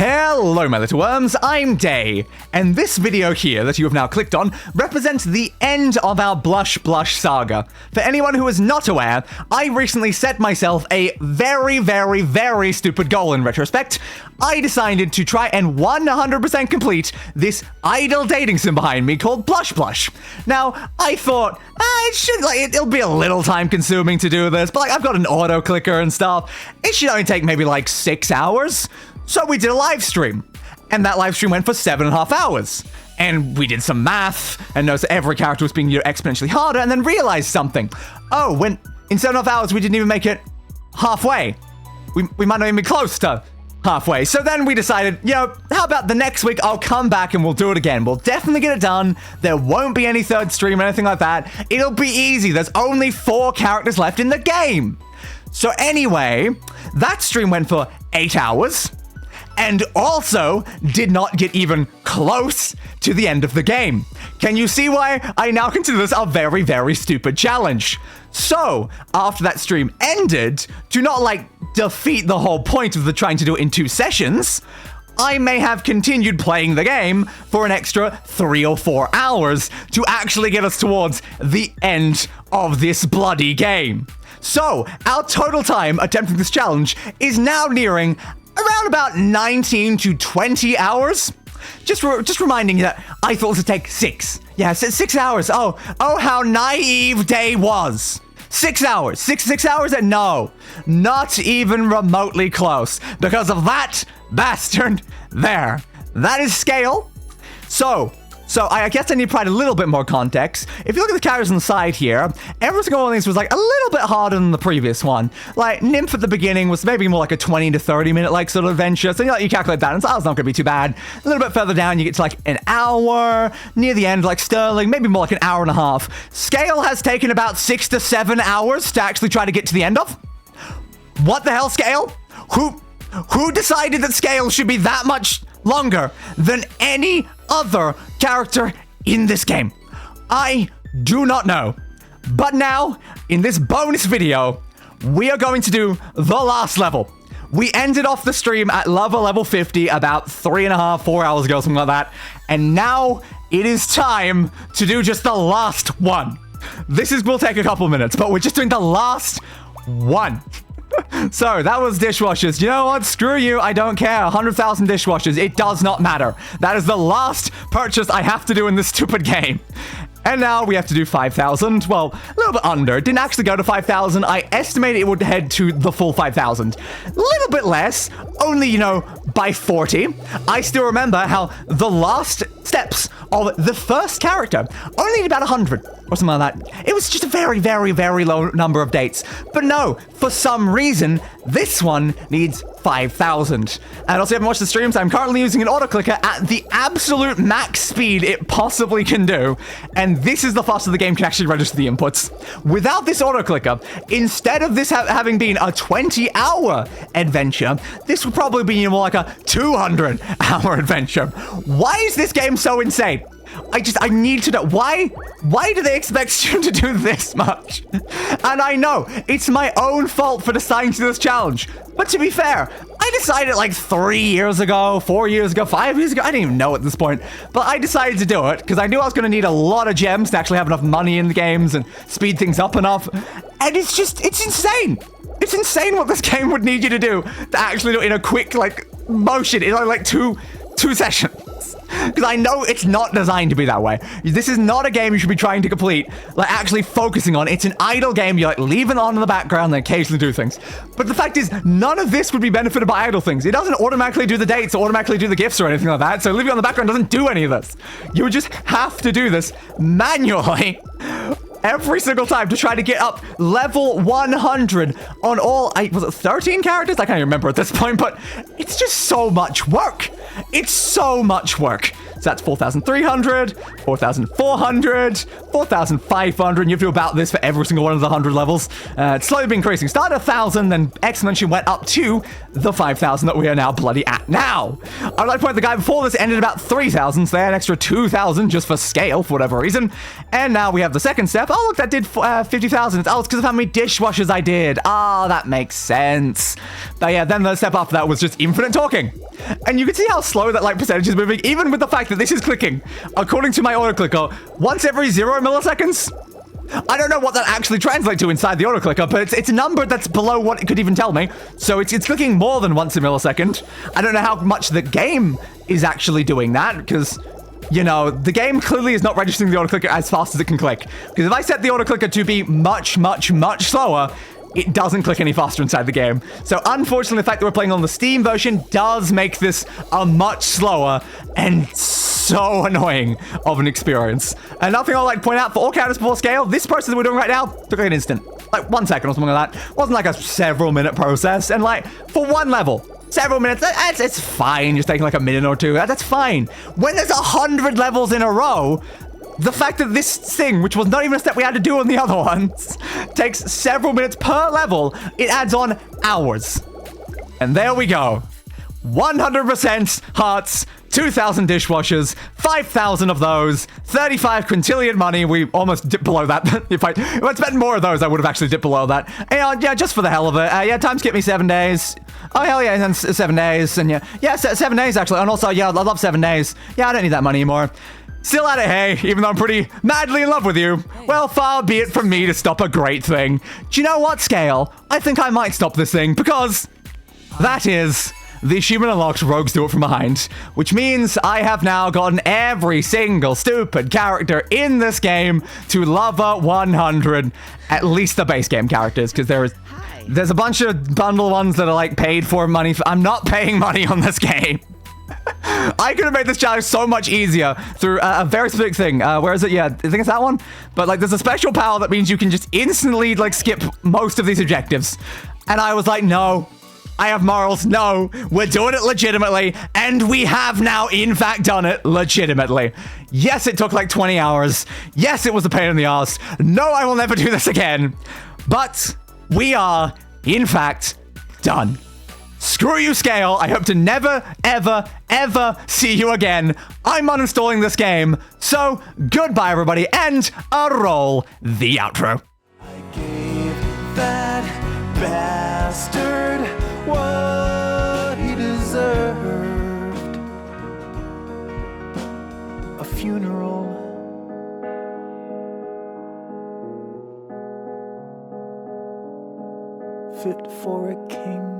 Hello my little worms, I'm Day, and this video here that you have now clicked on represents the end of our Blush Blush saga. For anyone who is not aware, I recently set myself a very stupid goal in retrospect. I decided to try and 100% complete this idle dating sim behind me called Blush Blush. Now, I thought, it'll be a little time consuming to do this, but I've got an auto clicker and stuff. It should only take maybe 6 hours. So we did a live stream, and that live stream went for 7.5 hours. And we did some math, and noticed that every character was being exponentially harder, and then realized something. Oh, when in 7.5 hours we didn't even make it halfway. We might not even be close to halfway. So then we decided, how about the next week I'll come back and we'll do it again. We'll definitely get it done. There won't be any third stream or anything like that. It'll be easy. There's only 4 characters left in the game. So anyway, that stream went for 8 hours. And also did not get even close to the end of the game. Can you see why I now consider this a very stupid challenge? So, after that stream ended, to not defeat the whole point of trying to do it in 2 sessions, I may have continued playing the game for an extra 3 or 4 hours to actually get us towards the end of this bloody game. So, our total time attempting this challenge is now nearing around about 19 to 20 hours. Just reminding you that I thought this would take 6. Yeah, 6 hours. Oh, how naive Day was. 6 hours. 6 hours? No, not even remotely close. Because of that bastard there. That is scale. So I guess I need to provide a little bit more context. If you look at the characters on the side here, every single one of these was a little bit harder than the previous one. Nymph at the beginning was maybe more a 20 to 30 minute sort of adventure. So you calculate that, and it's not going to be too bad. A little bit further down, you get to an hour. Near the end, Sterling, maybe more an hour and a half. Scale has taken about 6 to 7 hours to actually try to get to the end of. What the hell, Scale? Who decided that Scale should be that much longer than any other character in this game? I do not know. But now, in this bonus video, we are going to do the last level. We ended off the stream at level 50 about 3.5, 4 hours ago, something like that. And now it is time to do just the last one. This will take a couple minutes, but we're just doing the last one. So, that was dishwashers. You know what? Screw you. I don't care. 100,000 dishwashers. It does not matter. That is the last purchase I have to do in this stupid game. And now we have to do 5,000. Well, a little bit under. It didn't actually go to 5,000. I estimated it would head to the full 5,000. A little bit less. Only, by 40. I still remember how the last steps of the first character only need about 100 or something like that. It was just a very low number of dates. But no, for some reason, this one needs 5,000. And also, if you haven't watched the streams, I'm currently using an auto-clicker at the absolute max speed it possibly can do. And this is the fastest the game can actually register the inputs. Without this auto-clicker, instead of this having been a 20-hour adventure, this would probably be more like a 200-hour adventure. Why is this game so insane? I need to know. Why do they expect you to do this much? And I know, it's my own fault for deciding to do this challenge. But to be fair, I decided 3 years ago, 4 years ago, 5 years ago. I didn't even know at this point. But I decided to do it because I knew I was going to need a lot of gems to actually have enough money in the games and speed things up enough. And it's insane. It's insane what this game would need you to do to actually do it in a quick, motion in only, two sessions. Because I know it's not designed to be that way. This is not a game you should be trying to complete, actually focusing on. It's an idle game. You leave it on in the background and occasionally do things. But the fact is, none of this would be benefited by idle things. It doesn't automatically do the dates or automatically do the gifts or anything like that. So leaving it on the background doesn't do any of this. You would just have to do this manually every single time to try to get up level 100 on all, was it 13 characters? I can't even remember at this point, but it's just so much work. It's so much work. So that's 4,300, 4,400, 4,500, and you have to do about this for every single one of the 100 levels. It's slowly been increasing. Started at 1,000, then exponentially went up to the 5,000 that we are now bloody at now. I'd like to point out the guy before this ended about 3,000, so they had an extra 2,000 just for scale, for whatever reason. And now we have the second step. Oh, look, that did 50,000. Oh, it's because of how many dishwashers I did. Ah, that makes sense. But yeah, then the step after that was just infinite talking. And you can see how slow that like percentage is moving, even with the fact that this is clicking, according to my auto clicker, once every 0 milliseconds. I don't know what that actually translates to inside the auto clicker, but it's a number that's below what it could even tell me. So it's clicking more than once a millisecond. I don't know how much the game is actually doing that, because, you know, the game clearly is not registering the auto clicker as fast as it can click. Because if I set the auto clicker to be much, much, much slower, it doesn't click any faster inside the game. So unfortunately, the fact that we're playing on the Steam version does make this a much slower and so annoying of an experience. Another thing I'd like to point out, for all counters before scale, this process that we're doing right now took like an instant. Like 1 second or something like that. It wasn't like a several minute process. And like, for one level, several minutes, it's fine. Just taking like a minute or two, that's fine. When there's 100 levels in a row, the fact that this thing, which was not even a step we had to do on the other ones, takes several minutes per level, it adds on hours. And there we go. 100% hearts, 2,000 dishwashers, 5,000 of those, 35 quintillion money. We almost dipped below that. If I'd spent more of those, I would have actually dipped below that. And, yeah, just for the hell of it. Yeah, time skip me 7 days. Oh, hell yeah, and then 7 days. And yeah, 7 days, actually. And also, yeah, I love 7 days. Yeah, I don't need that money anymore. Still at it, hey, even though I'm pretty madly in love with you. Well, far be it from me to stop a great thing. Do you know what, Scale? I think I might stop this thing, because that is the achievement unlocked Rogues Do It From Behind, which means I have now gotten every single stupid character in this game to level 100, at least the base game characters, because there's a bunch of bundle ones that are like paid for money. I'm not paying money on this game. I could have made this challenge so much easier through a very specific thing. Where is it? Yeah, I think it's that one. But like, there's a special power that means you can just instantly like skip most of these objectives. And I was like, no, I have morals. No, we're doing it legitimately. And we have now, in fact, done it legitimately. Yes, it took like 20 hours. Yes, it was a pain in the ass. No, I will never do this again. But we are, in fact, done. Screw you, Scale. I hope to never, ever, ever see you again. I'm uninstalling this game. So, goodbye, everybody, and roll the outro. I gave that bastard what he deserved. A funeral. Fit for a king.